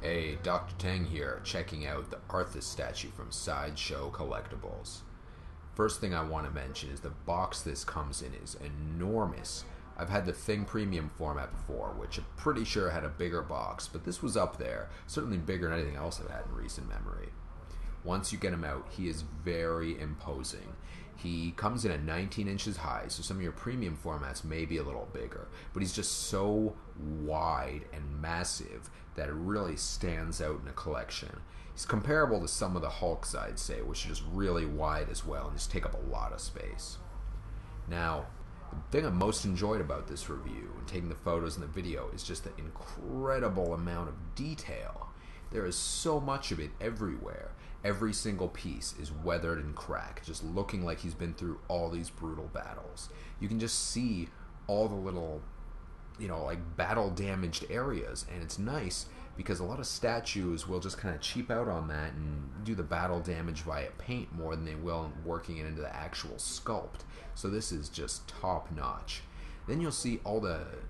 Hey, Dr. Tang here, checking out the Arthas statue from Sideshow Collectibles. First thing I want to mention is the box this comes in is enormous. I've had the Thing Premium format before, which I'm pretty sure had a bigger box, but this was up there, certainly bigger than anything else I've had in recent memory. Once you get him out, he is very imposing. He comes in at 19 inches high, so some of your premium formats may be a little bigger, but he's just so wide and massive that it really stands out in a collection. He's comparable to some of the Hulks, I'd say, which are just really wide as well and just take up a lot of space. Now, the thing I most enjoyed about this review and taking the photos and the video is just the incredible amount of detail. There is so much of it everywhere. Every single piece is weathered and cracked, just looking like he's been through all these brutal battles. You can just see all the little, like battle damaged areas, and it's nice because a lot of statues will just kind of cheap out on that and do the battle damage via paint more than they will in working it into the actual sculpt. So this is just top notch. Then you'll see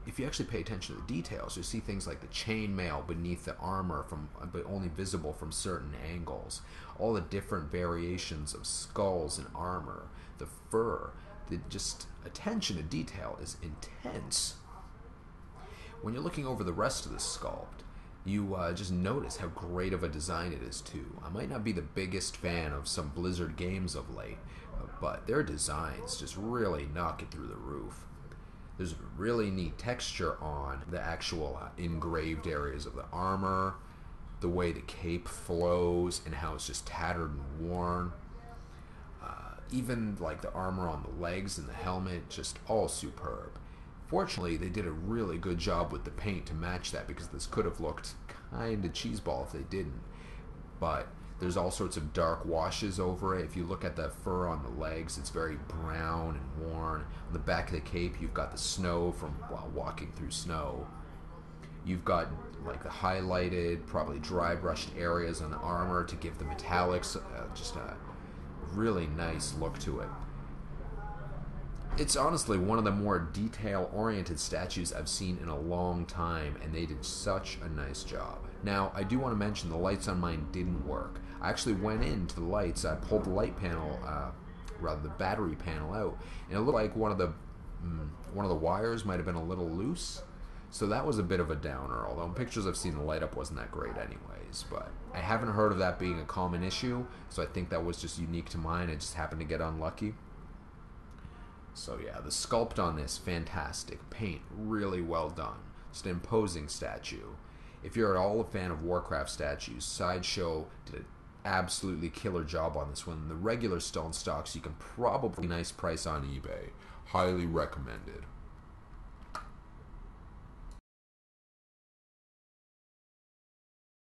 if you actually pay attention to the details, you'll see things like the chainmail beneath the armor, but only visible from certain angles. All the different variations of skulls and armor, the fur, the just attention to detail is intense. When you're looking over the rest of the sculpt, you just notice how great of a design it is too. I might not be the biggest fan of some Blizzard games of late, but their designs just really knock it through the roof. There's really neat texture on the actual engraved areas of the armor, the way the cape flows and how it's just tattered and worn. Even like the armor on the legs and the helmet, just all superb. Fortunately, they did a really good job with the paint to match that, because this could have looked kind of cheeseball if they didn't. But there's all sorts of dark washes over it. If you look at the fur on the legs, it's very brown and worn. On the back of the cape, you've got the snow from walking through snow. You've got like the highlighted, probably dry brushed areas on the armor to give the metallics just a really nice look to it. It's honestly one of the more detail-oriented statues I've seen in a long time, and they did such a nice job. Now, I do want to mention the lights on mine didn't work. I actually went into the lights, I pulled the light panel, the battery panel out, and it looked like one of the wires might have been a little loose. So that was a bit of a downer, although in pictures I've seen the light up wasn't that great anyways. But I haven't heard of that being a common issue, so I think that was just unique to mine. I just happened to get unlucky. So yeah, the sculpt on this, fantastic. Paint, really well done. Just an imposing statue. If you're at all a fan of Warcraft statues, Sideshow did an absolutely killer job on this one. The regular stone stocks you can probably nice price on eBay. Highly recommended.